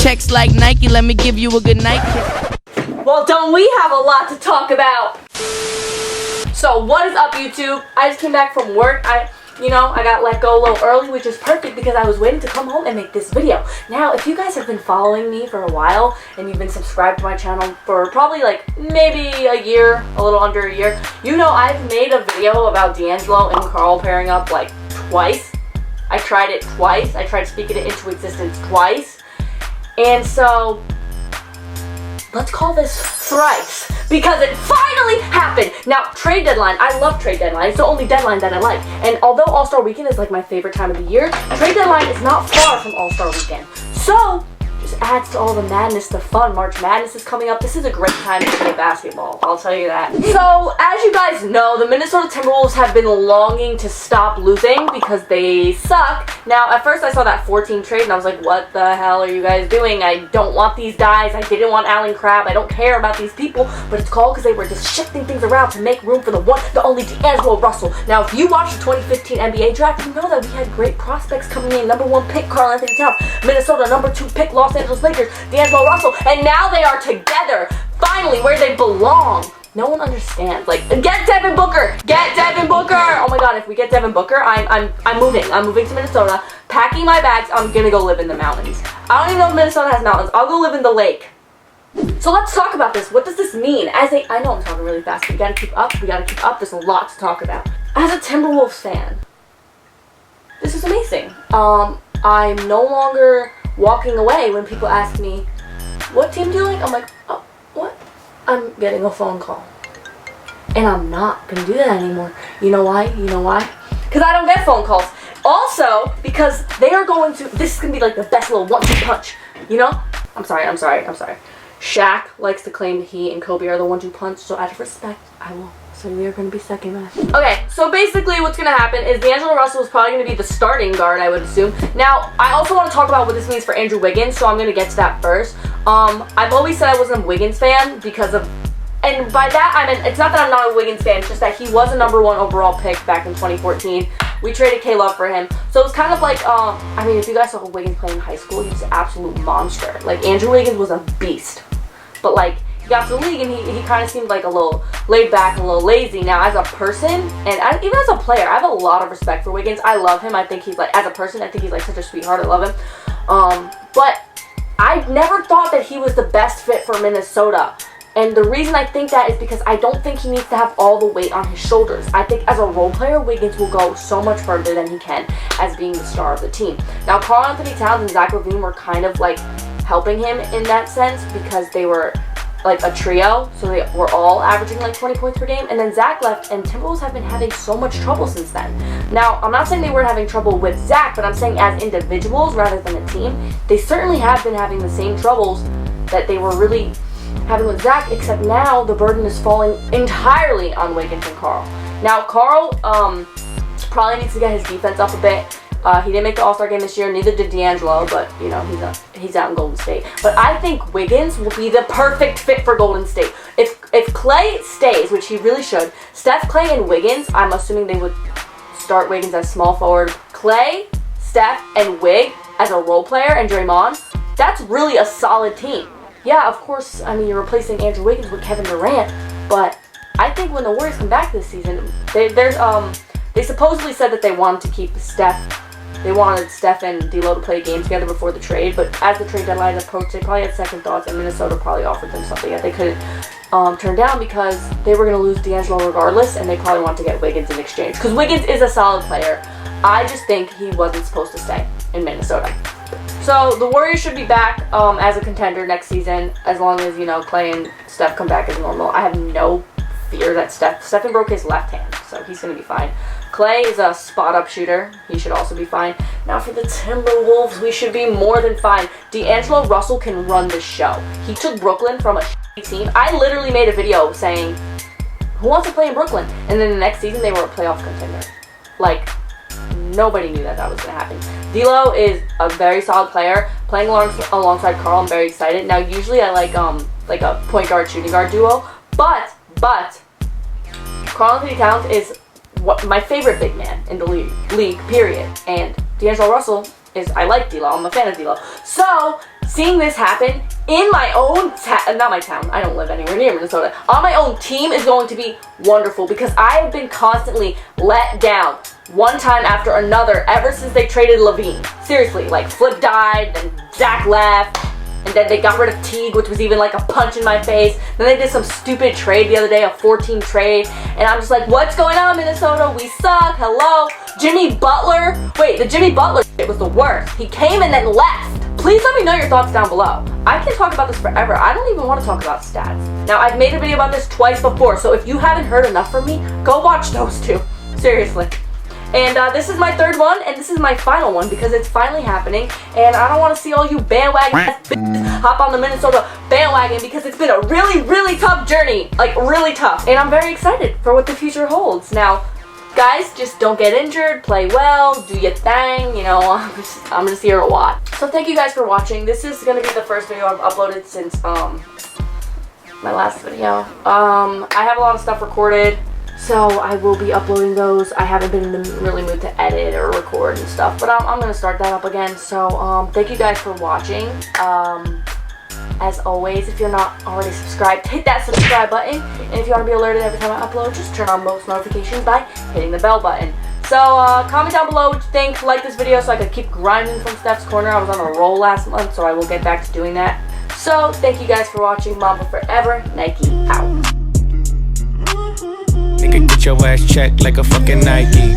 checks like Nike. Let me give you a good night kiss. Well, don't we have a lot to talk about? So what is up, YouTube? I just came back from work. I got let go a little early, which is perfect because I was waiting to come home and make this video. Now, if you guys have been following me for a while and you've been subscribed to my channel for probably like maybe a year, a little under a year, you know I've made a video about D'Angelo and Karl pairing up like twice. I tried it twice. I tried speaking it into existence twice. And so, let's call this thrice, because it finally happened. Now, trade deadline. I love trade deadline. It's the only deadline that I like. And although All-Star Weekend is like my favorite time of the year, trade deadline is not far from All-Star Weekend. So, just adds to all the madness, the fun. March Madness is coming up. This is a great time to play basketball, I'll tell you that. So, as you guys know, the Minnesota Timberwolves have been longing to stop losing because they suck. Now, at first I saw that 14 trade and I was like, what the hell are you guys doing? I don't want these guys. I didn't want Allen Crabbe. I don't care about these people. But it's called because they were just shifting things around to make room for the one, the only D'Angelo Russell. Now, if you watched the 2015 NBA draft, you know that we had great prospects coming in. Number 1 pick, Karl-Anthony. Minnesota, number 2 pick, Los Angeles Lakers, D'Angelo Russell. And now they are together, finally, where they belong. No one understands. Like, get Devin Booker! Get Devin Booker! Oh my god, if we get Devin Booker, I'm moving. I'm moving to Minnesota, packing my bags. I'm gonna go live in the mountains. I don't even know if Minnesota has mountains. I'll go live in the lake. So let's talk about this. What does this mean? I know I'm talking really fast, but we gotta keep up. We gotta keep up. There's a lot to talk about. As a Timberwolves fan, this is amazing. I'm no longer walking away when people ask me, what team do you like? I'm like, oh, what? I'm getting a phone call. And I'm not going to do that anymore. You know why? You know why? Because I don't get phone calls. Also, because they are going to, this is going to be like the best little 1-2 punch. You know? I'm sorry. Shaq likes to claim that he and Kobe are the 1-2 punch, so out of respect, I will. So we are going to be second match. Okay, so basically what's going to happen is D'Angelo Russell is probably going to be the starting guard, I would assume. Now, I also want to talk about what this means for Andrew Wiggins, so I'm going to get to that first. I've always said I wasn't a Wiggins fan because of, and by that I mean, it's not that I'm not a Wiggins fan, it's just that he was a number 1 overall pick back in 2014. We traded K-Love for him. So it's kind of like, I mean, if you guys saw Wiggins play in high school, he was an absolute monster. Like, Andrew Wiggins was a beast. But like, he got to the league and he kind of seemed like a little laid back and a little lazy. Now, as a person, and even as a player, I have a lot of respect for Wiggins. I love him. I think he's like, as a person, I think he's like such a sweetheart. I love him. But I never thought that he was the best fit for Minnesota. And the reason I think that is because I don't think he needs to have all the weight on his shoulders. I think as a role player, Wiggins will go so much further than he can as being the star of the team. Now, Karl-Anthony Towns and Zach LaVine were kind of like helping him in that sense because they were like a trio, so they were all averaging like 20 points per game, and then Zach left, and Timberwolves have been having so much trouble since then. Now, I'm not saying they weren't having trouble with Zach, but I'm saying as individuals rather than a team, they certainly have been having the same troubles that they were really having with Zach, except now the burden is falling entirely on Wiggins and Karl. Now, Karl probably needs to get his defense up a bit. He didn't make the All-Star game this year, neither did D'Angelo, but, you know, he's out in Golden State. But I think Wiggins will be the perfect fit for Golden State. If Klay stays, which he really should, Steph, Klay, and Wiggins, I'm assuming they would start Wiggins as small forward. Klay, Steph, and Wig as a role player, and Draymond, that's really a solid team. Yeah, of course, I mean, you're replacing Andrew Wiggins with Kevin Durant, but I think when the Warriors come back this season, they supposedly said that they wanted to keep Steph. They wanted Steph and D'Lo to play a game together before the trade, but as the trade deadline approached, they probably had second thoughts, and Minnesota probably offered them something that they couldn't turn down because they were going to lose D'Angelo regardless, and they probably want to get Wiggins in exchange. Because Wiggins is a solid player. I just think he wasn't supposed to stay in Minnesota. So the Warriors should be back as a contender next season, as long as, you know, Klay and Steph come back as normal. I have no fear that Stephen broke his left hand, so he's going to be fine. Klay is a spot-up shooter. He should also be fine. Now for the Timberwolves, we should be more than fine. D'Angelo Russell can run the show. He took Brooklyn from a shitty team. I literally made a video saying, who wants to play in Brooklyn? And then the next season, they were a playoff contender. Like, nobody knew that was going to happen. D'Lo is a very solid player. Playing alongside Karl, I'm very excited. Now, usually I like a point guard, shooting guard duo. But Karl-Anthony Towns is my favorite big man in the league, period. And D'Angelo Russell is, I like D'Lo, I'm a fan of D'Lo. So, seeing this happen in my own not my town, I don't live anywhere near Minnesota, on my own team is going to be wonderful because I have been constantly let down one time after another ever since they traded Levine. Seriously, like Flip died, then Zach left, and then they got rid of Teague, which was even like a punch in my face. Then they did some stupid trade the other day, a 14 trade, and I'm just like, what's going on, Minnesota? We suck, hello? Jimmy Butler, wait, the Jimmy Butler shit was the worst. He came and then left. Please let me know your thoughts down below. I can talk about this forever. I don't even want to talk about stats. Now, I've made a video about this twice before, so if you haven't heard enough from me, go watch those two. Seriously. And this is my third one, and this is my final one because it's finally happening, and I don't want to see all you bandwagon ass bitches hop on the Minnesota bandwagon because it's been a really, really tough journey. Like, really tough. And I'm very excited for what the future holds. Now, guys, just don't get injured, play well, do your thing, you know, I'm just here to watch. So thank you guys for watching. This is going to be the first video I've uploaded since my last video. I have a lot of stuff recorded, so I will be uploading those. I haven't been in the really mood to edit or record and stuff, but I'm going to start that up again. So thank you guys for watching. As always, if you're not already subscribed, hit that subscribe button. And if you want to be alerted every time I upload, just turn on most notifications by hitting the bell button. So, comment down below what you think. Like this video so I could keep grinding from Steph's Corner. I was on a roll last month, so I will get back to doing that. So, thank you guys for watching. Mamba forever. Nike out. Nigga, get your ass checked like a fucking Nike.